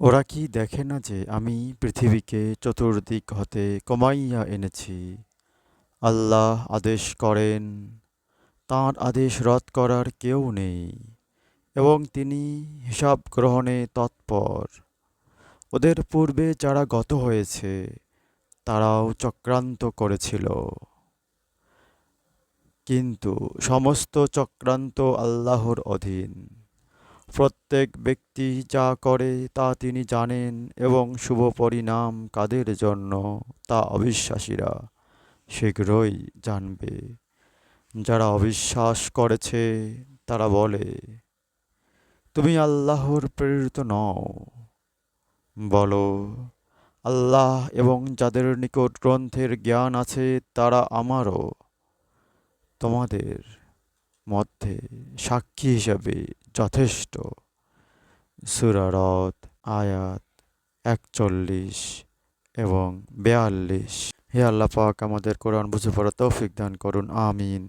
ওরা কি দেখে না যে আমি পৃথিবীকে চতুর্দিক হতে কমাইয়া এনেছি? আল্লাহ আদেশ করেন, তাঁর আদেশ রদ করার কেউ নেই, এবং তিনি হিসাব গ্রহণে তৎপর। ওদের পূর্বে যারা গত হয়েছে তারাও চক্রান্ত করেছিল, কিন্তু সমস্ত চক্রান্ত আল্লাহর অধীন। প্রত্যেক ব্যক্তি যা করে তা তিনি জানেন, এবং শুভ পরিণাম কাদের জন্য তা অবিশ্বাসীরা শীঘ্রই জানবে। যারা অবিশ্বাস করেছে তারা বলে, তুমি আল্লাহর প্রেরিত নও। বলো, আল্লাহ এবং যাদের নিকট গ্রন্থের জ্ঞান আছে তারা আমারও তোমাদের মধ্যে সাক্ষী হিসাবে যথেষ্ট। সূরা রদ আয়াত ৪১ এবং ৪২। হে আল্লাহ পাক, আমাদের কোরআন বুঝে পড়ার তৌফিক দান করুন। আমিন।